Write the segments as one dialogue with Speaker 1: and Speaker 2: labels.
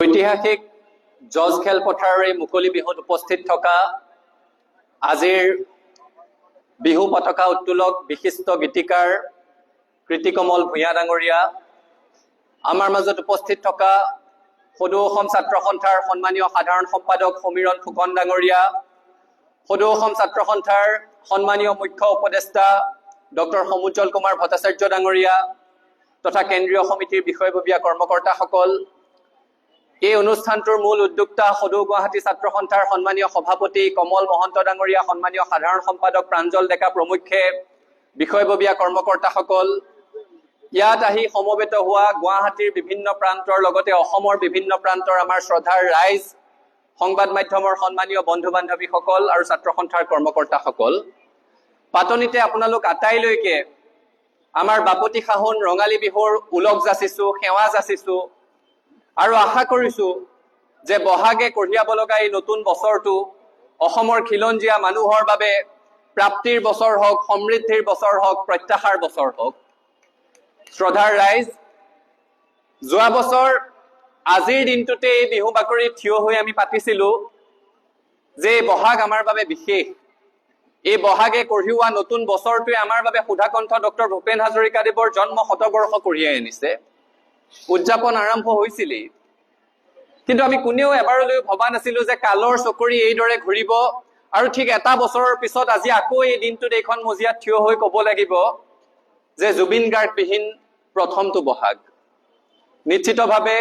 Speaker 1: ঐতিহাসিক জজ খেলপথাৰৰ এই মুকলি বিহুত উপস্থিত থকা আজিৰ বিহু পতাকা উত্তোলক বিশিষ্ট গীতিকাৰ কৃতিকমল ভূঞা ডাঙৰীয়া, আমাৰ মাজত উপস্থিত থকা সদৌ অসম ছাত্ৰ সন্থাৰ সন্মানীয় সাধাৰণ সম্পাদক সমীৰণ ফুকন ডাঙৰীয়া, সদৌ অসম ছাত্ৰ সন্থাৰ সন্মানীয় মুখ্য উপদেষ্টা ডক্টৰ সমুজ্জ্বল কুমাৰ ভট্টাচাৰ্য ডাঙৰীয়া তথা কেন্দ্ৰীয় সমিতিৰ বিষয়ববীয়া কৰ্মকৰ্তাসকল, এই অনুষ্ঠানটোৰ মূল উদ্যোক্তা সদৌ গুৱাহাটী ছাত্ৰ সন্থাৰ সন্মানীয় সভাপতি কমল মহন্ত ডাঙৰীয়া, সন্মানীয় সাধাৰণ সম্পাদক প্ৰাঞ্জল ডেকা প্ৰমুখ্যে বিষয়ববীয়া কৰ্মকৰ্তাসকল, ইয়াত আহি সমবেত হোৱা গুৱাহাটীৰ বিভিন্ন প্ৰান্তৰ লগতে অসমৰ বিভিন্ন প্ৰান্তৰ আমাৰ শ্ৰদ্ধাৰ ৰাইজ, সংবাদ মাধ্যমৰ সন্মানীয় বন্ধু বান্ধৱীসকল আৰু ছাত্ৰ সন্থাৰ কৰ্মকৰ্তাসকল, পাতনিতে আপোনালোক আটাইলৈকে আমাৰ বাপতি সাহোন ৰঙালী বিহুৰ উলক যাচিছো, সেৱা যাচিছো আৰু আশা কৰিছো যে বহাগে কঢ়িয়াব লগা এই নতুন বছৰটো অসমৰ খিলঞ্জীয়া মানুহৰ বাবে প্ৰাপ্তিৰ বছৰ হওক, সমৃদ্ধিৰ বছৰ হওক, প্ৰত্যাশাৰ বছৰ হওক। শ্ৰদ্ধাৰ ৰাইজ, যোৱা বছৰ আজিৰ দিনটোতে এই বিহু বাকৰিত থিয় হৈ আমি পাতিছিলো যে বহাগ আমাৰ বাবে বিশেষ, এই বহাগে কঢ়িওৱা নতুন বছৰটোৱে আমাৰ বাবে সুধাকণ্ঠ ডক্টৰ ভূপেন হাজৰিকাদেৱৰ জন্ম শতবৰ্ষ কঢ়িয়াই আনিছে। উদযাপন আৰম্ভ হৈছিলেই, কিন্তু আমি কোনেও এবাৰলৈ ভবা নাছিলো যে কালৰ চকৰি এইদৰে ঘূৰিব আৰু ঠিক এটা বছৰৰ পিছত আজি আকৌ এই দিনটোত এইখন মজিয়াত থিয় হৈ ক'ব লাগিব যে জুবিন গাৰ্গবিহীন প্ৰথমটো বহাগ। নিশ্চিতভাৱে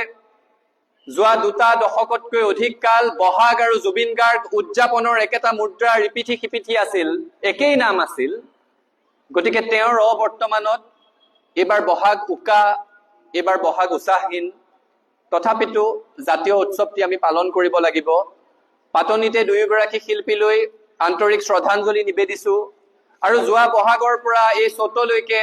Speaker 1: যোৱা দুটা দশকতকৈ অধিক কাল বহাগ আৰু জুবিন গাৰ্গ উদযাপনৰ একেটা মুদ্ৰা ৰিপিঠি সিপিঠি আছিল, একেই নাম আছিল। গতিকে তেওঁৰ অবৰ্তমানত এইবাৰ বহাগ উকা, এইবাৰ বহাগ উৎসাহহীন, তথাপিতো জাতীয় উৎসৱটি আমি পালন কৰিব লাগিব। পাতনিতে দুয়োগৰাকী শিল্পীলৈ আন্তৰিক শ্ৰদ্ধাঞ্জলি নিবেদিছো আৰু যোৱা বহাগৰ পৰা এই চ'তলৈকে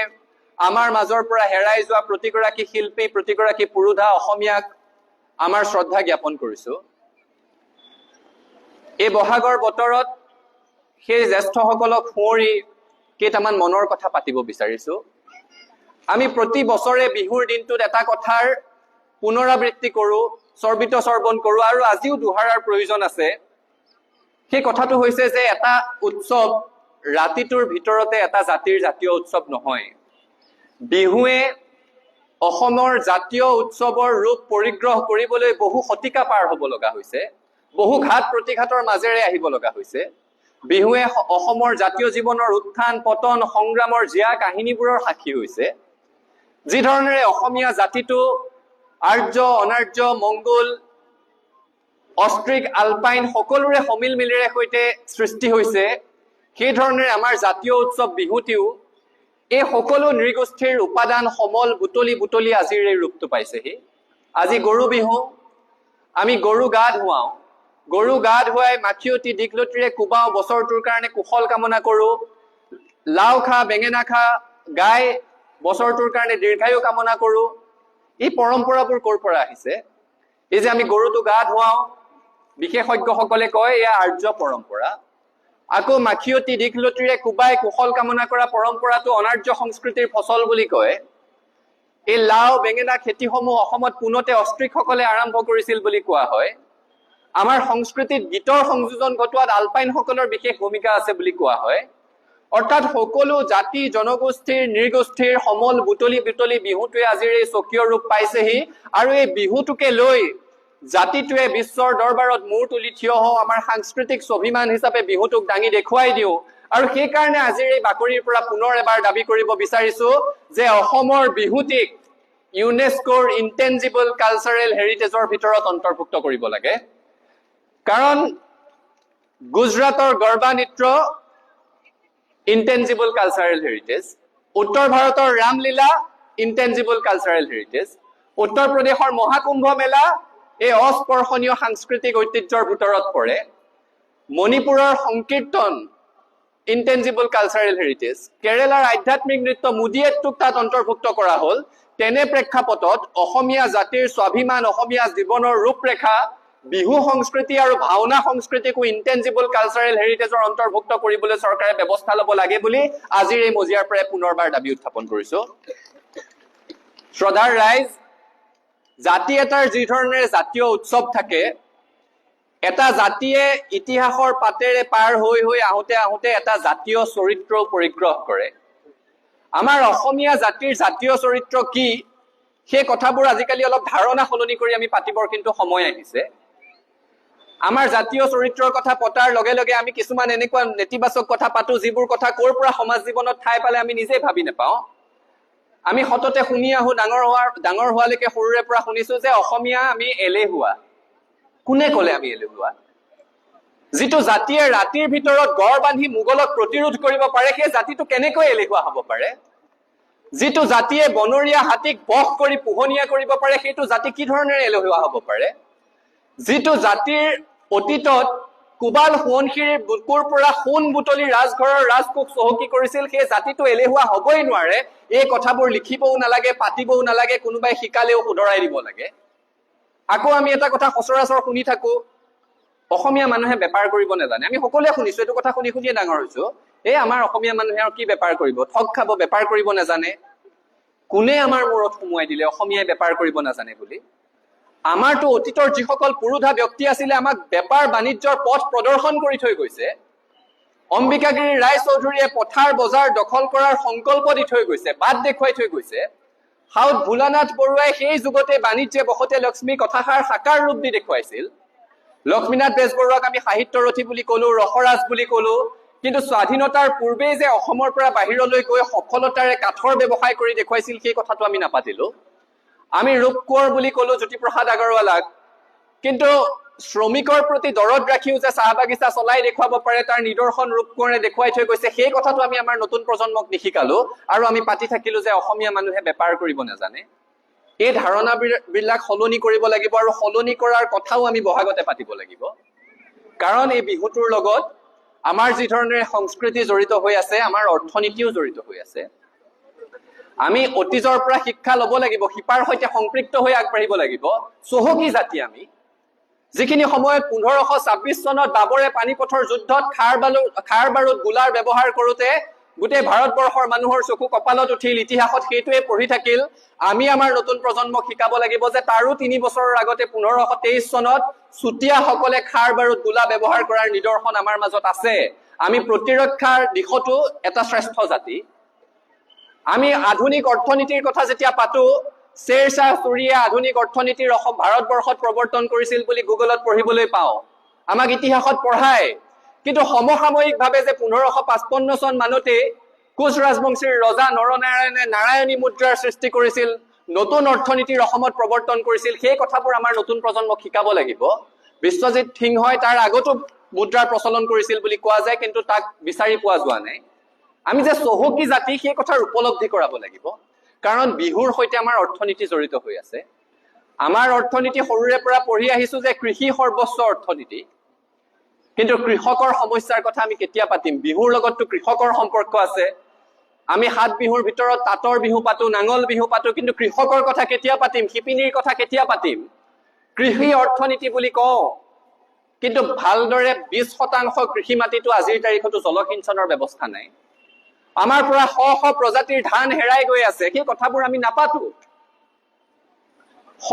Speaker 1: আমাৰ মাজৰ পৰা হেৰাই যোৱা প্ৰতিগৰাকী শিল্পী, প্ৰতিগৰাকী পুৰোধা অসমীয়াক আমাৰ শ্ৰদ্ধা জ্ঞাপন কৰিছো। এই বহাগৰ বতৰত সেই জ্যেষ্ঠসকলক সুঁৱৰি কেইটামান মনৰ কথা পাতিব বিচাৰিছো। আমি প্ৰতি বছৰে বিহুৰ দিনটোত এটা কথাৰ পুনৰাবৃত্তি কৰো, চৰ্বিত চৰ্বণ কৰো আৰু আজিও দোহাৰাৰ প্ৰয়োজন আছে। সেই কথাটো হৈছে যে এটা উৎসৱ ৰাতিটোৰ ভিতৰতে এটা জাতিৰ জাতীয় উৎসৱ নহয়। বিহুৱে অসমৰ জাতীয় উৎসৱৰ ৰূপ পৰিগ্ৰহ কৰিবলৈ বহু শতিকা পাৰ হ'ব লগা হৈছে, বহু ঘাত প্ৰতিঘাতৰ মাজেৰে আহিব লগা হৈছে। বিহুৱে অসমৰ জাতীয় জীৱনৰ উত্থান পতন সংগ্ৰামৰ জীয়া কাহিনীবোৰৰ সাক্ষী হৈছে। যি ধৰণেৰে অসমীয়া জাতিটো আৰ্য অনাৰ্য মংগোল অষ্ট্ৰিক আলপাইন সকলোৰে সমিল মিলেৰে সৈতে সৃষ্টি হৈছে, সেই ধৰণেৰে আমাৰ জাতীয় উৎসৱ বিহুটিও এই সকলো নৃগোষ্ঠীৰ উপাদান সমল বুটলি বুটলি আজিৰ এই ৰূপটো পাইছেহি। আজি গৰু বিহু, আমি গৰু গা ধুৱাওঁ, গৰু গা ধুৱাই মাখিয়তী দীঘলতিৰে কোবাওঁ, বছৰটোৰ কাৰণে কুশল কামনা কৰো, লাও খা বেঙেনা খা গাই বছৰটোৰ কাৰণে দীৰ্ঘায়ু কামনা কৰো। এই পৰম্পৰাবোৰ ক'ৰ পৰা আহিছে? এই যে আমি গৰুটো গা ধুৱাওঁ, বিশেষজ্ঞসকলে কয় এয়া আৰ্য পৰম্পৰা। আকৌ মাখিয়তী দীঘলতিৰে কোবাই কুশল কামনা কৰা পৰম্পৰাটো অনাৰ্য সংস্কৃতিৰ ফচল বুলি কয়। এই লাও বেঙেনা খেতিসমূহ অসমত পোনতে অষ্ট্ৰিকসকলে আৰম্ভ কৰিছিল বুলি কোৱা হয়। আমাৰ সংস্কৃতিত গীতৰ সংযোজন ঘটোৱাত আলপাইনসকলৰ বিশেষ ভূমিকা আছে বুলি কোৱা হয়। অৰ্থাৎ সকলো জাতি জনগোষ্ঠীৰ নৃগোষ্ঠীৰ সমল বুটলি বুটলি বিহুটোৱে আজিৰ এই স্বকীয় ৰূপ পাইছেহি আৰু এই বিহুটোকে লৈ জাতিটোৱে বিশ্বৰ দৰবাৰত মূৰ তুলি থিয় হওঁ, আমাৰ সাংস্কৃতিক স্বাভিমান হিচাপে বিহুটোক দাঙি দেখুৱাই দিওঁ। আৰু সেইকাৰণে আজিৰ এই বাকৰিৰ পৰা পুনৰ এবাৰ দাবী কৰিব বিচাৰিছো যে অসমৰ বিহুটিক ইউনেস্কোৰ ইনটেঞ্জিবল কালচাৰেল হেৰিটেজৰ ভিতৰত অন্তৰ্ভুক্ত কৰিব লাগে। কাৰণ গুজৰাটৰ গৰবা নৃত্য ইনটেঞ্জিবল কালচাৰেল হেৰিটেজ, উত্তৰ ভাৰতৰ ৰামলীলা ইনটেঞ্জিবল কালচাৰেল হেৰিটেজ, উত্তৰ প্ৰদেশৰ মহাকুম্ভ মেলা এই অস্পৰ্শনীয় সাংস্কৃতিক ঐতিহ্যৰ ভিতৰত পৰে, মণিপুৰৰ সংকীৰ্তন ইনটেঞ্জিবল কালচাৰেল হেৰিটেজ, কেৰেলাৰ আধ্যাত্মিক নৃত্য মুদিয়েট্টুক তাত অন্তৰ্ভুক্ত কৰা হ'ল। তেনে প্ৰেক্ষাপটত অসমীয়া জাতিৰ স্বাভিমান, অসমীয়া জীৱনৰ ৰূপৰেখা, বিহু সংস্কৃতি আৰু ভাওনা সংস্কৃতিকো ইনটেঞ্জিবল কালচাৰেল হেৰিটেজৰ অন্তৰ্ভুক্ত কৰিবলৈ চৰকাৰে ব্যৱস্থা ল'ব লাগে বুলি আজিৰ এই মজিয়াৰ পৰাই পুনৰবাৰ দাবী উত্থাপন কৰিছো। শ্ৰদ্ধাৰ ৰাইজ, জাতি এটাৰ যি ধৰণেৰে জাতীয় উৎসৱ থাকে, এটা জাতিয়ে ইতিহাসৰ পাতেৰে পাৰ হৈ হৈ আহোঁতে আহোঁতে এটা জাতীয় চৰিত্ৰ পৰিগ্ৰহ কৰে। আমাৰ অসমীয়া জাতিৰ জাতীয় চৰিত্ৰ কি, সেই কথাবোৰ আজিকালি অলপ ধাৰণা সলনি কৰি আমি পাতিবৰ কিন্তু সময় আহিছে। আমাৰ জাতীয় চৰিত্ৰৰ কথা পতাৰ লগে লগে আমি কিছুমান এনেকুৱা নেতিবাচক কথা পাতো, যিবোৰ কথা ক'ৰ পৰা সমাজ জীৱনত ঠাই পালে আমি নিজে ভাবি নাপাওঁ। আমি সততে শুনি আহো, ডাঙৰ হোৱালৈকে সৰুৰে পৰা শুনিছো যে অসমীয়া আমি এলেহুৱা। কোনে ক'লে আমি এলেহুৱা? যিটো জাতিয়ে ৰাতিৰ ভিতৰত গড় বান্ধি মোগলক প্ৰতিৰোধ কৰিব পাৰে, সেই জাতিটো কেনেকৈ এলেহুৱা হ'ব পাৰে? যিটো জাতিয়ে বনৰীয়া হাতীক বশ কৰি পোহনীয়া কৰিব পাৰে, সেইটো জাতি কি ধৰণেৰে এলেহুৱা হ'ব পাৰে? যিটো জাতিৰ অতীতত কোবাল সোৱণশিৰীৰ বুকুৰ পৰা সোণ বুটলি ৰাজঘৰৰ ৰাজকোষ চহকী কৰিছিল, সেই জাতিটো এলেহুৱা হ'বই নোৱাৰে। এই কথাবোৰ লিখিবও নালাগে, পাতিবও নালাগে, কোনোবাই শিকালেও শুধৰাই দিব লাগে। আকৌ আমি এটা কথা সচৰাচৰ শুনি থাকো, অসমীয়া মানুহে বেপাৰ কৰিব নাজানে। আমি সকলোৱে শুনিছো, এইটো কথা শুনি শুনিয়ে ডাঙৰ হৈছো। এই আমাৰ অসমীয়া মানুহে আৰু কি বেপাৰ কৰিব, ঠগ খাব, বেপাৰ কৰিব নাজানে। কোনে আমাৰ মূৰত সুমুৱাই দিলে অসমীয়াই বেপাৰ কৰিব নাজানে বুলি? আমাৰতো অতীতৰ যিসকল পুৰুধা ব্যক্তি আছিলে, আমাক বেপাৰ বাণিজ্যৰ পথ প্ৰদৰ্শন কৰি থৈ গৈছে। অম্বিকাগিৰি ৰায়চৌধুৰীয়ে পথাৰ বজাৰ দখল কৰাৰ সংকল্প দি থৈ গৈছে, বাট দেখুৱাই থৈ গৈছে। সাউদ ভোলানাথ বৰুৱাই সেই যুগতে বাণিজ্যে বসতে লক্ষ্মী কথাষাৰ সাকাৰ ৰূপ দি দেখুৱাইছিল। লক্ষ্মীনাথ বেজবৰুৱাক আমি সাহিত্যৰথী বুলি কলো, ৰসৰাজ বুলি কলো, কিন্তু স্বাধীনতাৰ পূৰ্বেই যে অসমৰ পৰা বাহিৰলৈ গৈ সফলতাৰে কাঠৰ ব্যৱসায় কৰি দেখুৱাইছিল, সেই কথাটো আমি নাপাতিলো। আমি ৰূপ কোঁৱৰ বুলি কলো জ্যোতিপ্ৰসাদ আগৰৱালাক, কিন্তু শ্ৰমিকৰ প্ৰতি দৰদ ৰাখিও যে চাহ বাগিচা চলাই দেখুৱাব পাৰে, তাৰ নিদৰ্শন ৰূপ কোঁৱৰে দেখুৱাই থৈ গৈছে। সেই কথাটো আমি আমাৰ নতুন প্ৰজন্মক নিশিকালো, আৰু আমি পাতি থাকিলো যে অসমীয়া মানুহে বেপাৰ কৰিব নাজানে। এই ধাৰণাবিলাক সলনি কৰিব লাগিব, আৰু সলনি কৰাৰ কথাও আমি বহাগতে পাতিব লাগিব। কাৰণ এই বিহুটোৰ লগত আমাৰ যি ধৰণেৰে সংস্কৃতি জড়িত হৈ আছে, আমাৰ অৰ্থনীতিও জড়িত হৈ আছে। আমি অতীজৰ পৰা শিক্ষা ল'ব লাগিব, শিপাৰ সৈতে সম্পৃক্ত হৈ আগবাঢ়িব লাগিব। চহকী জাতি আমি, যিখিনি সময়ত 1526 চনত বাবৰে পানীপথৰ যুদ্ধত খাৰ বাৰুদ গোলাৰ ব্যৱহাৰ কৰোতে গোটেই ভাৰতবৰ্ষৰ মানুহৰ চকু কপালত উঠিল, ইতিহাসত সেইটোৱে পঢ়ি থাকিল। আমি আমাৰ নতুন প্ৰজন্মক শিকাব লাগিব যে তাৰো 3 বছৰৰ আগতে 1523 চনত চুতীয়াসকলে খাৰ বাৰুদ গোলা ব্যৱহাৰ কৰাৰ নিদৰ্শন আমাৰ মাজত আছে। আমি প্ৰতিৰক্ষাৰ দিশতো এটা শ্ৰেষ্ঠ জাতি। আমি আধুনিক অৰ্থনীতিৰ কথা যেতিয়া পাতো, শ্বেৰশ্বাহ ছুৰীয়ে আধুনিক অৰ্থনীতিৰ ভাৰতবৰ্ষত প্ৰৱৰ্তন কৰিছিল বুলি গুগলত পঢ়িবলৈ পাওঁ, আমাক ইতিহাসত পঢ়ায়। কিন্তু সমসাময়িকভাৱে যে 1555 চন মানতে কোচ ৰাজবংশীৰ ৰজা নৰনাৰায়ণে নাৰায়ণী মুদ্ৰাৰ সৃষ্টি কৰিছিল, নতুন অৰ্থনীতিৰ অসমত প্ৰৱৰ্তন কৰিছিল, সেই কথাবোৰ আমাৰ নতুন প্ৰজন্মক শিকাব লাগিব। বিশ্বজিৎ সিংহই তাৰ আগতো মুদ্ৰাৰ প্ৰচলন কৰিছিল বুলি কোৱা যায়, কিন্তু তাক বিচাৰি পোৱা যোৱা নাই। আমি যে চহকী জাতি, সেই কথাৰ উপলব্ধি কৰাব লাগিব। কাৰণ বিহুৰ সৈতে আমাৰ অৰ্থনীতি জড়িত হৈ আছে। আমাৰ অৰ্থনীতি সৰুৰে পৰা পঢ়ি আহিছো যে কৃষি সৰ্বোচ্চ অৰ্থনীতি, কিন্তু কৃষকৰ সমস্যাৰ কথা আমি কেতিয়া পাতিম? বিহুৰ লগততো কৃষকৰ সম্পৰ্ক আছে। আমি 7 বিহুৰ ভিতৰত তাঁতৰ বিহু পাতো, নাঙল বিহু পাতো, কিন্তু কৃষকৰ কথা কেতিয়া পাতিম? শিপিনীৰ কথা কেতিয়া পাতিম? কৃষি অৰ্থনীতি বুলি কওঁ, কিন্তু ভালদৰে 20% কৃষি মাটিতো আজিৰ তাৰিখতো জলসিঞ্চনৰ ব্যৱস্থা নাই। আমাৰ পৰা শ প্ৰজাতিৰ ধান হেৰাই গৈ আছে, সেই কথাবোৰ আমি নাপাতো। শ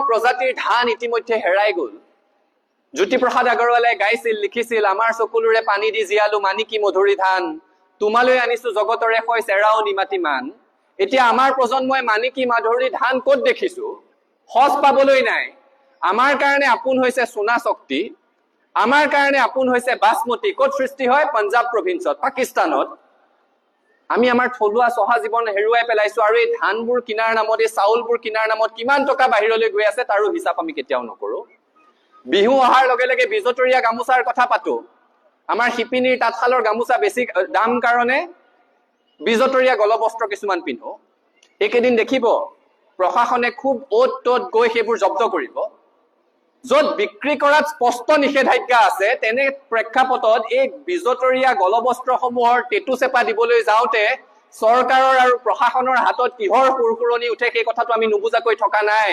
Speaker 1: প্ৰজাতিৰ ধান ইতিমধ্যে হেৰাই গল। জ্যোতিপ্ৰসাদ আগৰৱালাই গাইছিল, লিখিছিল, আমাৰ চকুলোৰে পানী দি জীয়ালো মানিকী মধুৰী ধান, তোমালৈ আনিছো জগতৰে হৈ চেৰাও নিমাতি মান। এতিয়া আমাৰ প্ৰজন্মই মানিকী মধুৰী ধান ক'ত দেখিছো? সঁচ পাবলৈ নাই। আমাৰ কাৰণে আপোন হৈছে সোণা শক্তি, আমাৰ কাৰণে আপোন হৈছে বাসমতি। ক'ত সৃষ্টি হয়? পাঞ্জাব প্ৰভিন্সত, পাকিস্তানত। আমি আমাৰ থলুৱা চহা জীৱন হেৰুৱাই পেলাইছো, আৰু এই ধানবোৰ কিনাৰ নামত, এই চাউলবোৰ কিনাৰ নামত কিমান টকা বাহিৰলৈ গৈ আছে তাৰো হিচাপ আমি কেতিয়াও নকৰো। বিহু অহাৰ লগে লগে বিজতৰীয়া গামোচাৰ কথা পাতো। আমাৰ শিপিনীৰ তাঁতশালৰ গামোচা বেছি দাম কাৰণে বিজতৰীয়া গলবস্ত্ৰ কিছুমান পিন্ধো। এইকেইদিন দেখিব প্ৰশাসনে খুব অত তত গৈ সেইবোৰ জব্দ কৰিব। য'ত বিক্ৰী কৰাত স্পষ্ট নিষেধাজ্ঞা আছে, তেনে প্ৰেক্ষাপটত এই বিজতৰীয়া গলবস্ত্ৰসমূহৰ টেটু চেপা দিবলৈ যাওঁতে চৰকাৰৰ আৰু প্ৰশাসনৰ হাতত কিহৰ সুৰসুৰণি উঠে সেই কথাটো আমি নুবুজাকৈ থকা নাই।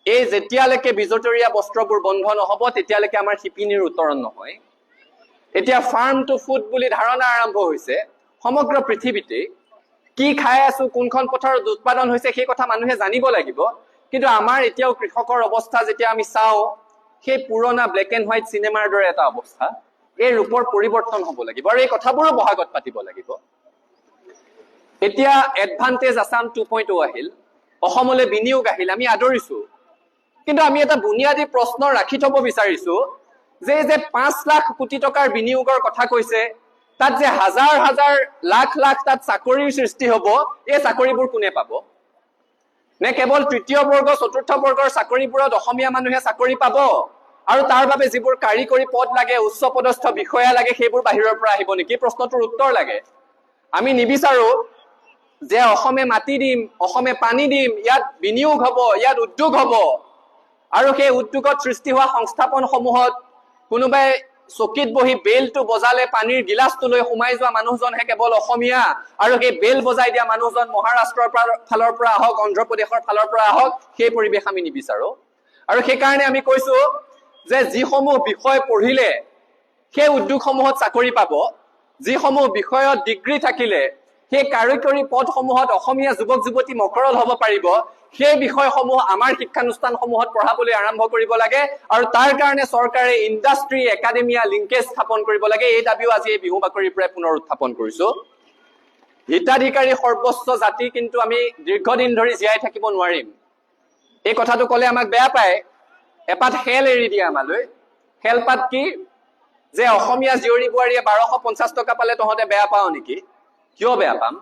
Speaker 1: এই যেতিয়ালৈকে বিজতৰীয়া বস্ত্ৰবোৰ বন্ধ নহব, তেতিয়ালৈকে আমাৰ শিপিনীৰ উত্তৰণ নহয়। এতিয়া ফাৰ্ম টু ফুড বুলি ধাৰণা আৰম্ভ হৈছে সমগ্ৰ পৃথিৱীতে। কি খাই আছো, কোনখন পথাৰত উৎপাদন হৈছে, সেই কথা মানুহে জানিব লাগিব। কিন্তু আমাৰ এতিয়াও কৃষকৰ অৱস্থা যেতিয়া আমি চাওঁ সেই পুৰণা ব্লেক এণ্ড হোৱাইট চিনেমাৰ দৰে এটা অৱস্থা। এই ৰূপৰ পৰিৱৰ্তন হ'ব লাগিব আৰু এই কথাবোৰো বহাগত পাতিব লাগিব। এতিয়া এডভান্টেজ আছাম 2.0 আহিল, অসমলৈ বিনিয়োগ আহিল, আমি আদৰিছো। কিন্তু আমি এটা বুনিয়াদী প্ৰশ্ন ৰাখি থব বিচাৰিছো যে 5 লাখ কোটি টকাৰ বিনিয়োগৰ কথা কৈছে, তাত যে হাজাৰ হাজাৰ লাখ লাখ তাত চাকৰিৰ সৃষ্টি হ'ব, এই চাকৰিবোৰ কোনে পাব? নে কেৱল তৃতীয় বৰ্গ চতুৰ্থ বৰ্গৰ চাকৰিবোৰত অসমীয়া মানুহে চাকৰি পাব আৰু তাৰ বাবে যিবোৰ কাৰিকৰী পদ লাগে, উচ্চ পদস্থ বিষয়া লাগে, সেইবোৰ বাহিৰৰ পৰা আহিব নেকি? প্ৰশ্নটোৰ উত্তৰ লাগে। আমি নিবিচাৰো যে অসমে মাটি দিম, অসমে পানী দিম, ইয়াত বিনিয়োগ হ'ব, ইয়াত উদ্যোগ হ'ব আৰু সেই উদ্যোগত সৃষ্টি হোৱা সংস্থাপনসমূহত কোনোবাই চকীত বহি বেলটো বজালে পানীৰ গিলাচটো লৈ সোমাই যোৱা মানুহজনহে কেৱল অসমীয়া আৰু সেই বেল বজাই দিয়া মানুহজন মহাৰাষ্ট্ৰৰ ফালৰ পৰা আহক, অন্ধ্ৰপ্ৰদেশৰ ফালৰ পৰা আহক, সেই পৰিৱেশ আমি নিবিচাৰো। আৰু সেইকাৰণে আমি কৈছো যে যিসমূহ বিষয় পঢ়িলে সেই উদ্যোগসমূহত চাকৰি পাব, যিসমূহ বিষয়ত ডিগ্ৰী থাকিলে সেই কাৰিকৰী পদসমূহত অসমীয়া যুৱক যুৱতী মকৰল হ'ব পাৰিব, সেই বিষয়সমূহ আমাৰ শিক্ষানুষ্ঠানসমূহত পঢ়াবলৈ আৰম্ভ কৰিব লাগে আৰু তাৰ কাৰণে চৰকাৰে ইণ্ডাষ্ট্ৰী একাডেমিয়া লিংকেজ স্থাপন কৰিব লাগে। এই দাবীও আজি এই বিহু বাকৰিৰ পৰা পুনৰ উত্থাপন কৰিছো। হিতাধিকাৰী সৰ্বোচ্চ জাতি কিন্তু আমি দীৰ্ঘদিন ধৰি জীয়াই থাকিব নোৱাৰিম। এই কথাটো ক'লে আমাক বেয়া পায়, এপাত খেল এৰি দিয়ে আমালৈ। খেলপাত কি? যে অসমীয়া জীয়ৰী বোৱাৰীয়ে 1250 টকা পালে তহঁতে বেয়া পাও নেকি? কিয় বেয়া পাম?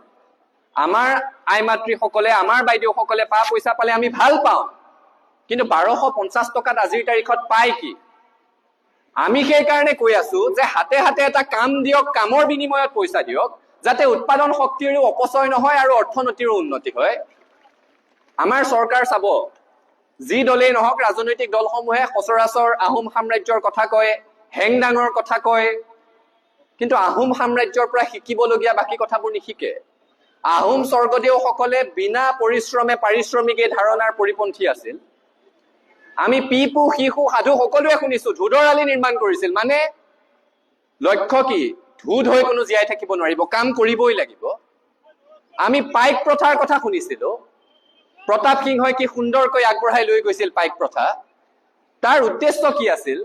Speaker 1: আমাৰ আই মাতৃসকলে, আমাৰ বাইদেউসকলে পইচা পালে আমি ভাল পাওঁ, কিন্তু 1250 টকাত আজিৰ তাৰিখত পায় কি? আমি সেইকাৰণে কৈ আছো যে হাতে হাতে এটা কাম দিয়ক, কামৰ বিনিময়ত পইচা দিয়ক, যাতে উৎপাদন শক্তিৰো অপচয় নহয় আৰু অৰ্থনীতিৰো উন্নতি হয়। আমাৰ চৰকাৰ চাব, যি দলেই নহওক, ৰাজনৈতিক দলসমূহে সচৰাচৰ আহোম সাম্ৰাজ্যৰ কথা কয়, হেংদাঙৰ কথা কয়, কিন্তু আহোম সাম্ৰাজ্যৰ পৰা শিকিবলগীয়া বাকী কথাবোৰ নিশিকে। আহোম স্বৰ্গদেউসকলে বিনা পৰিশ্ৰমে পাৰিশ্ৰমিক এই ধাৰণাৰ পৰিপন্থী আছিল। আমি পিপু শিশু সাধু সকলোৱে শুনিছো, ধুদৰ আলি নিৰ্মাণ কৰিছিল, মানে লক্ষ্য কি? ধুদ হৈ কোনো জীয়াই থাকিব নোৱাৰিব, কাম কৰিবই লাগিব। আমি পাইক প্ৰথাৰ কথা শুনিছিলো, প্ৰতাপ সিংহই কি সুন্দৰকৈ আগবঢ়াই লৈ গৈছিল পাইক প্ৰথা। তাৰ উদ্দেশ্য কি আছিল?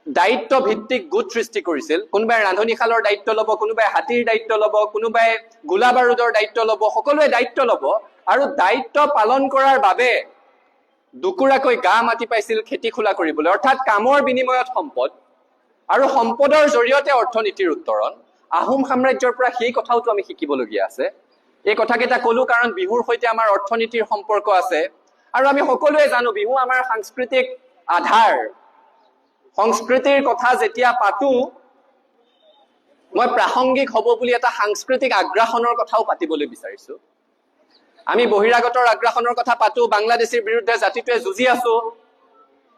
Speaker 1: দায়িত্ব ভিত্তিক গোট সৃষ্টি কৰিছিল। কোনোবাই ৰান্ধনীশালৰ দায়িত্ব ল'ব, কোনোবাই হাতীৰ দায়িত্ব ল'ব, কোনোবাই গোলা বাৰুদৰ দায়িত্ব ল'ব, সকলোৱে দায়িত্ব ল'ব আৰু দায়িত্ব পালন কৰাৰ বাবে দুকুৰাকৈ গা মাটি পাইছিল খেতি খোলা কৰিবলৈ, অৰ্থাৎ কামৰ বিনিময়ত সম্পদ আৰু সম্পদৰ জৰিয়তে অৰ্থনীতিৰ উত্তৰণ। আহোম সাম্ৰাজ্যৰ পৰা সেই কথাওতো আমি শিকিবলগীয়া আছে। এই কথাকেইটা কলো কাৰণ বিহুৰ সৈতে আমাৰ অৰ্থনীতিৰ সম্পৰ্ক আছে আৰু আমি সকলোৱে জানো বিহু আমাৰ সাংস্কৃতিক আধাৰ। সংস্কৃতিৰ কথা যেতিয়া পাতো, মই প্ৰাসংগিক হ'ব বুলি এটা সাংস্কৃতিক আগ্ৰাসনৰ কথাও পাতিবলৈ বিচাৰিছো। আমি বহিৰাগতৰ আগ্ৰাসনৰ কথা পাতো, বাংলাদেশীৰ বিৰুদ্ধে জাতিটোৱে যুঁজি আছো,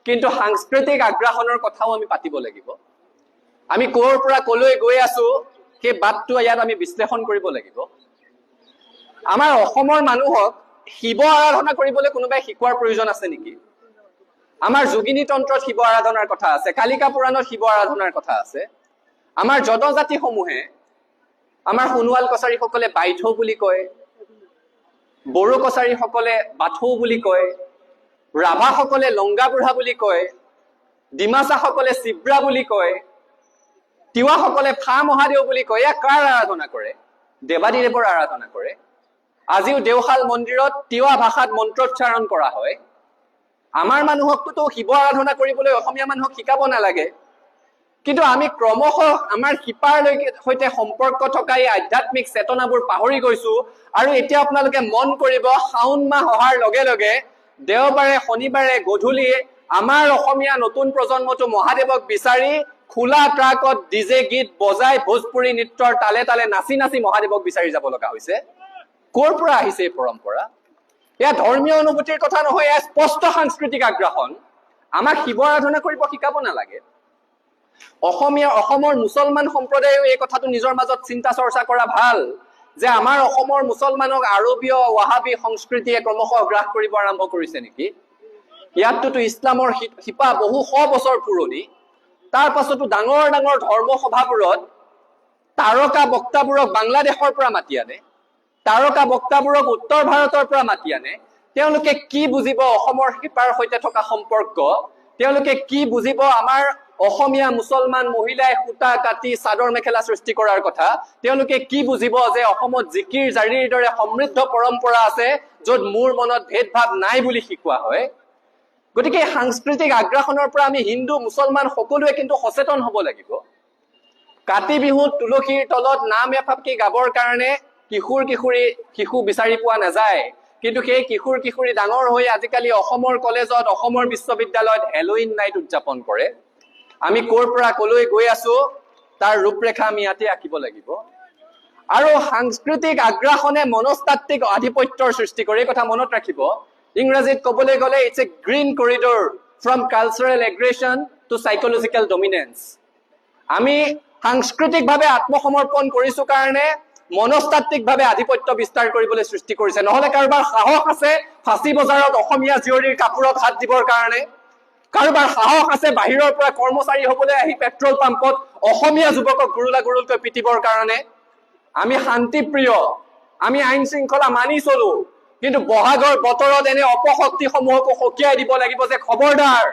Speaker 1: কিন্তু সাংস্কৃতিক আগ্ৰাসনৰ কথাও আমি পাতিব লাগিব। আমি ক'ৰ পৰা ক'লৈ গৈ আছো সেই বাটটো ইয়াত আমি বিশ্লেষণ কৰিব লাগিব। আমাৰ অসমৰ মানুহক শিৱ আৰাধনা কৰিবলৈ কোনোবাই শিকোৱাৰ প্ৰয়োজন আছে নেকি? আমাৰ যোগিনী তন্ত্ৰত শিৱ আৰাধনাৰ কথা আছে, কালিকা পুৰাণত শিৱ আৰাধনাৰ কথা আছে। আমাৰ জনজাতিসমূহে, আমাৰ সোণোৱাল কছাৰীসকলে বাইথৌ বুলি কয়, বড়ো কছাৰীসকলে বাথৌ বুলি কয়, ৰাভাসকলে লংগা বুঢ়া বুলি কয়, ডিমাচাসকলে চিব্ৰা বুলি কয়, তিৱাসকলে ফা মহাদেউ বুলি কয়। এয়া কাৰ আৰাধনা কৰে? দেৱাদিদেৱৰ আৰাধনা কৰে। আজিও দেওশাল মন্দিৰত তিৱা ভাষাত মন্ত্ৰোচ্চাৰণ কৰা হয়। আমাৰ মানুহকতো শিৱ আৰাধনা কৰিবলৈ অসমীয়া মানুহক শিকাব নালাগে, কিন্তু আমি ক্ৰমশ আমাৰ শিপাৰ সৈতে সম্পৰ্ক থকা এই আধ্যাত্মিক চেতনাবোৰ পাহৰি গৈছো। আৰু এতিয়া আপোনালোকে মন কৰিব, শাওণ মাহ অহাৰ লগে লগে দেওবাৰে শনিবাৰে গধূলি আমাৰ অসমীয়া নতুন প্ৰজন্মটো মহাদেৱক বিচাৰি খোলা ট্ৰাকত ডিজে গীত বজাই ভোজপুৰী নৃত্যৰ তালে তালে নাচি নাচি মহাদেৱক বিচাৰি যাব লগা হৈছে। ক'ৰ পৰা আহিছে এই পৰম্পৰা? এয়া ধৰ্মীয় অনুভূতিৰ কথা নহয়, এয়া স্পষ্ট সাংস্কৃতিক আগ্ৰাসন। আমাক শিৱ আৰাধনা কৰিব শিকাব নালাগে। অসমৰ মুছলমান সম্প্ৰদায়েও এই কথাটো নিজৰ মাজত চিন্তা চৰ্চা কৰা ভাল যে আমাৰ অসমৰ মুছলমানক আৰবীয় ৱাহাবী সংস্কৃতিয়ে ক্ৰমশ গ্ৰাস কৰিব আৰম্ভ কৰিছে নেকি? ইয়াততো ইছলামৰ শিপা বহু শ বছৰ পুৰণি। তাৰ পাছতো ডাঙৰ ডাঙৰ ধৰ্ম সভাবোৰত তাৰকা বক্তাবোৰক বাংলাদেশৰ পৰা মাতি আনে, তাৰকা বক্তাবোৰক উত্তৰ ভাৰতৰ পৰা মাতি আনে, তেওঁলোকে কি বুজিব অসমৰ শিপাৰ সৈতে থকা সম্পৰ্ক, তেওঁলোকে কি বুজিব আমাৰ অসমীয়া মুছলমান মহিলাই সূতা কাটি চাদৰ মেখেলা সৃষ্টি কৰাৰ কথা, তেওঁলোকে কি বুজিব যে অসমত জিকিৰ জাৰিৰ দৰে সমৃদ্ধ পৰম্পৰা আছে য'ত মোৰ মনত ভেদভাৱ নাই বুলি শিকোৱা হয়। গতিকে সাংস্কৃতিক আগ্ৰাসনৰ পৰা আমি হিন্দু মুছলমান সকলোৱে কিন্তু সচেতন হ'ব লাগিব। কাতি বিহুত তুলসীৰ তলত নাম এফাকি গাবৰ কাৰণে শিশু বিচাৰি পোৱা নাযায়, কিন্তু সেই কিশোৰী ডাঙৰ হৈ আজিকালি অসমৰ কলেজত অসমৰ বিশ্ববিদ্যালয়ত হেলোইন নাইট উদযাপন কৰে। আমি ক'ৰ পৰা ক'লৈ গৈ আছো তাৰ ৰূপৰেখা আমি ইয়াতে আঁকিব লাগিব। আৰু সাংস্কৃতিক আগ্ৰাসনে মনস্তাত্ত্বিক আধিপত্যৰ সৃষ্টি কৰে, এই কথা মনত ৰাখিব। ইংৰাজীত ক'বলৈ গ'লে it's a green corridor from cultural aggression to psychological dominance. আমি সাংস্কৃতিকভাৱে আত্মসমৰ্পণ কৰিছো কাৰণে মনস্তাত্ত্বিকভাৱে আধিপত্য বিস্তাৰ কৰিবলৈ সৃষ্টি কৰিছে। নহলে কাৰোবাৰ সাহস আছে ফাঁচী বজাৰত অসমীয়া জীয়ৰীৰ কাপোৰত হাত দিবৰ কাৰণে, কাৰোবাৰ সাহস আছে বাহিৰৰ পৰা কৰ্মচাৰী হ'বলৈ আহি পেট্ৰল পাম্পত অসমীয়া যুৱকক গুৰুলকৈ পিটিবৰ কাৰণে। আমি শান্তিপ্ৰিয়, আমি আইন শৃংখলা মানি চলো, কিন্তু বহাগৰ বতৰত এনে অপশক্তিসমূহকো সকীয়াই দিব লাগিব যে খবৰদাৰ,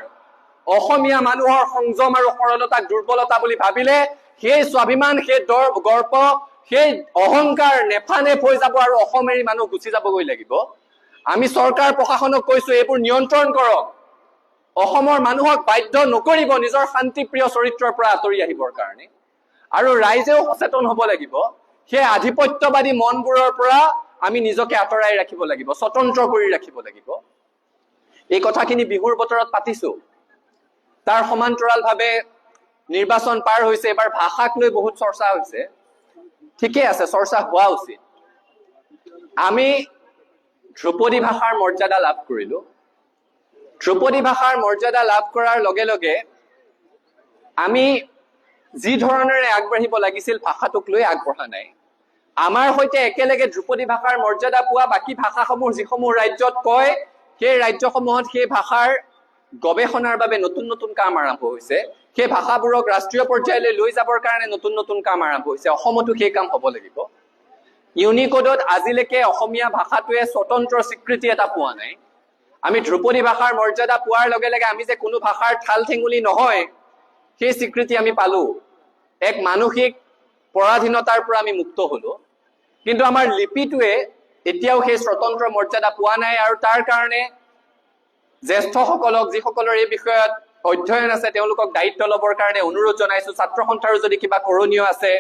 Speaker 1: অসমীয়া মানুহৰ সংযম আৰু সৰলতাক দুৰ্বলতা বুলি ভাবিলে সেই স্বাভিমান, সেই গৰ্ব, সেই অহংকাৰ নেফানেফ হৈ যাব আৰু অসম এৰি মানুহ গুচি যাবগৈ লাগিব। আমি চৰকাৰ প্ৰশাসনক কৈছো এইবোৰ নিয়ন্ত্ৰণ কৰক, অসমৰ মানুহক বাধ্য নকৰিব নিজৰ শান্তিপ্ৰিয় চৰিত্ৰৰ পৰা আঁতৰি আহিবৰ কাৰণে। আৰু ৰাইজেও সচেতন হ'ব লাগিব, সেই আধিপত্যবাদী মনবোৰৰ পৰা আমি নিজকে আঁতৰাই ৰাখিব লাগিব, স্বতন্ত্ৰ কৰি ৰাখিব লাগিব। এই কথাখিনি বিহুৰ বতৰত পাতিছো। তাৰ সমান্তৰালভাৱে নিৰ্বাচন পাৰ হৈছে, এবাৰ ভাষাক লৈ বহুত চৰ্চা হৈছে। ঠিকে আছে, চৰ্চা হোৱা উচিত। আমি ধ্ৰুপদী ভাষাৰ মৰ্যাদা লাভ কৰিলো। ধ্ৰুপদী ভাষাৰ মৰ্যাদা লাভ কৰাৰ লগে লগে আমি যি ধৰণেৰে আগবাঢ়িব লাগিছিল ভাষাটোক লৈ আগবঢ়া নাই। আমাৰ সৈতে একেলগে ধ্ৰুপদী ভাষাৰ মৰ্যাদা পোৱা বাকী ভাষাসমূহ যিসমূহ ৰাজ্যত কয়, সেই ৰাজ্যসমূহত সেই ভাষাৰ গৱেষণাৰ বাবে নতুন কাম আৰম্ভ হৈছে। সেই ভাষাবোৰক ৰাষ্ট্ৰীয় পৰ্যায়লৈ লৈ যাবৰ কাৰণে নতুন কাম আৰম্ভ হৈছে। অসমতো সেই কাম হ'ব লাগিব। ইউনিকোডত আজিলৈকে অসমীয়া ভাষাটোৱে স্বতন্ত্ৰ স্বীকৃতি এটা পোৱা নাই। আমি ধ্ৰুপদী ভাষাৰ মৰ্যাদা পোৱাৰ লগে লগে আমি যে কোনো ভাষাৰ ঠাল ঠেঙুলি নহয় সেই স্বীকৃতি আমি পালো। এক মানসিক পৰাধীনতাৰ পৰা আমি মুক্ত হলো। কিন্তু আমাৰ লিপিটোৱে এতিয়াও সেই স্বতন্ত্ৰ মৰ্যাদা পোৱা নাই। আৰু তাৰ কাৰণে জ্যেষ্ঠসকলক, যিসকলৰ এই বিষয়ত অধ্যয়ন আছে, তেওঁলোকক দায়িত্ব ল'বৰ কাৰণে অনুৰোধ জনাইছো। ছাত্ৰ সন্থাৰো যদি কিবা কৰণীয় আছে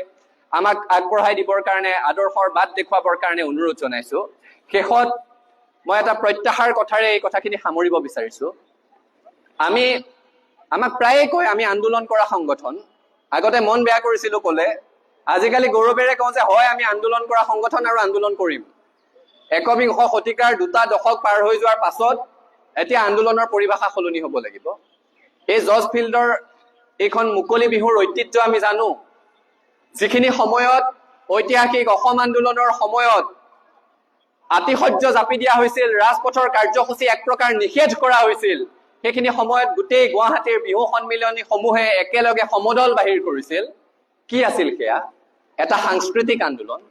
Speaker 1: আমাক আগবঢ়াই দিবৰ কাৰণে, আদৰ্শৰ বাট দেখুৱাবৰ কাৰণে অনুৰোধ জনাইছো। শেষত মই এটা প্ৰত্যাশাৰ কথাৰে এই কথাখিনি সামৰিব বিচাৰিছো। আমাক প্ৰায়ে কয় আমি আন্দোলন কৰা সংগঠন। আগতে মন বেয়া কৰিছিলো ক'লে, আজিকালি গৌৰৱেৰে কওঁ যে হয় আমি আন্দোলন কৰা সংগঠন আৰু আন্দোলন কৰিম। একবিংশ শতিকাৰ 2টা দশক পাৰ হৈ যোৱাৰ পাছত এতিয়া আন্দোলনৰ পৰিভাষা সলনি হ'ব লাগিব। এই জজ ফিল্ডৰ এইখন মুকলি বিহুৰ ঐতিহ্য আমি জানো। যিখিনি সময়ত ঐতিহাসিক অসম আন্দোলনৰ সময়ত আতিশয্য জাপি দিয়া হৈছিল, ৰাজপথৰ কাৰ্যসূচী এক প্ৰকাৰ নিষেধ কৰা হৈছিল, সেইখিনি সময়ত গোটেই গুৱাহাটীৰ বিহু সন্মিলনী সমূহে একেলগে সমদল বাহিৰ কৰিছিল। কি আছিল সেয়া? এটা সাংস্কৃতিক আন্দোলন।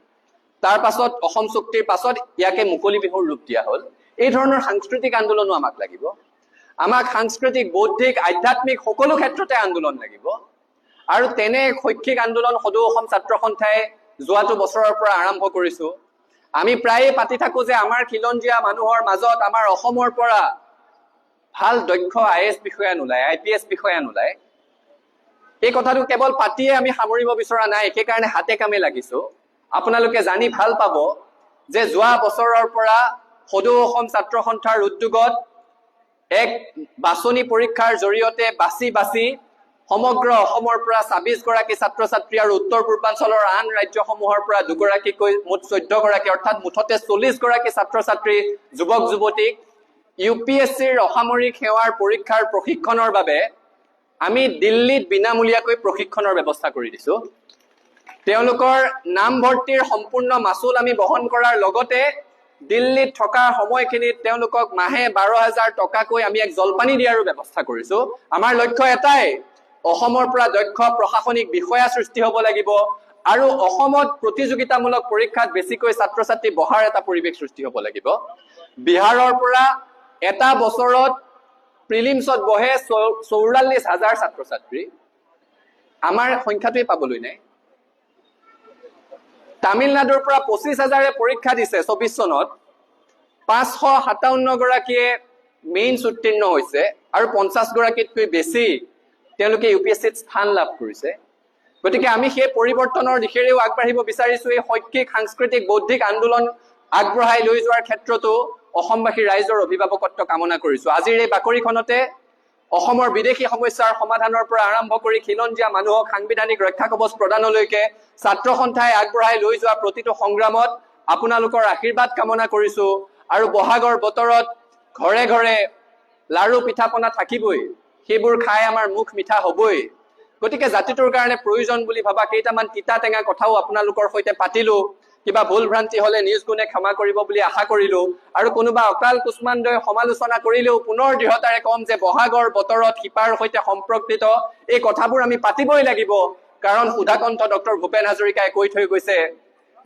Speaker 1: তাৰ পাছত অসম চুক্তিৰ পাছত ইয়াকে মুকলি বিহুৰ ৰূপ দিয়া হ'ল। এই ধৰণৰ সাংস্কৃতিক আন্দোলনো আমাক লাগিব। আমাক সাংস্কৃতিক, বৌদ্ধিক, আধ্যাত্মিক সকলো ক্ষেত্ৰতে আন্দোলন লাগিব। আৰু তেনে শৈক্ষিক আন্দোলন সদৌ অসম ছাত্ৰ সন্থাই যোৱাটো বছৰৰ পৰা আৰম্ভ কৰিছো। আমি প্ৰায়ে পাতি থাকো যে আমাৰ খিলঞ্জীয়া মানুহৰ মাজত আমাৰ অসমৰ পৰা ভাল দক্ষ IAS বিষয়া নোলায়, IPS বিষয়া নোলায়। এই কথাটো কেৱল পাতিয়ে আমি সামৰিব বিচৰা নাই, সেইকাৰণে হাতে কামে লাগিছো। আপোনালোকে জানি ভাল পাব যে যোৱা বছৰৰ পৰা সদৌ অসম ছাত্ৰ সন্থাৰ উদ্যোগত এক বাছনি পৰীক্ষাৰ জৰিয়তে বাছি সমগ্ৰ অসমৰ পৰা 26 গৰাকী ছাত্ৰ ছাত্ৰী আৰু উত্তৰ পূৰ্বাঞ্চলৰ আন ৰাজ্যসমূহৰ পৰা 2 গৰাকীকৈ মুঠ 14 গৰাকী, অৰ্থাৎ মুঠতে 40 গৰাকী ছাত্ৰ ছাত্ৰী, যুৱক যুৱতীক UPSCৰ অসামৰিক সেৱাৰ পৰীক্ষাৰ প্ৰশিক্ষণৰ বাবে আমি দিল্লীত বিনামূলীয়াকৈ প্ৰশিক্ষণৰ ব্যৱস্থা কৰি দিছো। তেওঁলোকৰ নামভৰ্তিৰ সম্পূৰ্ণ মাচুল আমি বহন কৰাৰ লগতে দিল্লীত থকা সময়খিনিত তেওঁলোকক মাহে 12,000 টকাকৈ আমি এক জলপানী দিয়াৰো ব্যৱস্থা কৰিছো। আমাৰ লক্ষ্য এটাই, অসমৰ পৰা দক্ষ প্ৰশাসনিক বিষয়া সৃষ্টি হ'ব লাগিব আৰু অসমত প্ৰতিযোগিতামূলক পৰীক্ষাত বেছিকৈ ছাত্ৰ ছাত্ৰী বহাৰ এটা পৰিৱেশ সৃষ্টি হ'ব লাগিব। বিহাৰৰ পৰা এটা বছৰত প্ৰিলিমছত বহে 44,000 ছাত্ৰ ছাত্ৰী, আমাৰ সংখ্যাটোৱে পাবলৈ নাই। তামিলনাডুৰ পৰা 25,000 পৰীক্ষা দিছে 24 চনত, 557 গৰাকীয়ে মেইনছ উত্তীৰ্ণ হৈছে আৰু 50 গৰাকীতকৈ বেছি তেওঁলোকে UPSCত স্থান লাভ কৰিছে। গতিকে আমি সেই পৰিৱৰ্তনৰ দিশেৰেও আগবাঢ়িব বিচাৰিছো। এই শৈক্ষিক, সাংস্কৃতিক, বৌদ্ধিক আন্দোলন আগবঢ়াই লৈ যোৱাৰ ক্ষেত্ৰতো অসমবাসী ৰাইজৰ অভিভাৱকত্ব কামনা কৰিছো। আজিৰ এই বাকৰিখনতে অসমৰ বিদেশী সমস্যাৰ সমাধানৰ পৰা আৰম্ভ কৰি খিলঞ্জীয়া মানুহক সাংবিধানিক ৰক্ষা কৱচ প্ৰদানলৈকে ছাত্ৰ সন্থাই আগবঢ়াই লৈ যোৱা প্ৰতিটো সংগ্ৰামত আপোনালোকৰ আশীৰ্বাদ কামনা কৰিছো। আৰু বহাগৰ বতৰত ঘৰে ঘৰে লাৰু পিঠা-পনা থাকিবই, সেইবোৰ খাই আমাৰ মুখ মিঠা হ'বই। গতিকে জাতিটোৰ কাৰণে প্ৰয়োজন বুলি ভাবা কেইটামান তিতা টেঙা কথাও আপোনালোকৰ সৈতে পাতিলো। কিবা ভুল ভ্ৰান্তি হলে নিজ গুণে ক্ষমা কৰিব বুলি আশা কৰিলো। আৰু কোনোবা অকাল কুষ্মাণ্ডই সমালোচনা কৰিলেও পুনৰ দৃঢ়তাৰে কম যে বহাগৰ বতৰত শিপাৰ সৈতে সম্পৰ্কিত এই কথাবোৰ আমি পাতিবই লাগিব। কাৰণ সুধাকণ্ঠ ডক্টৰ ভূপেন হাজৰিকাই কৈ থৈ গৈছে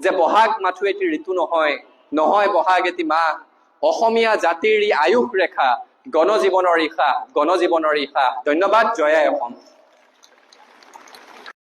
Speaker 1: যে বহাগ মাথো এটি ঋতু নহয়, নহয় বহাগ এটি মাহ, অসমীয়া জাতিৰ ই আয়ুস ৰেখা, গণজীৱনৰ ইশা, গণজীৱনৰ ইশা। ধন্যবাদ। জয় আই অসম।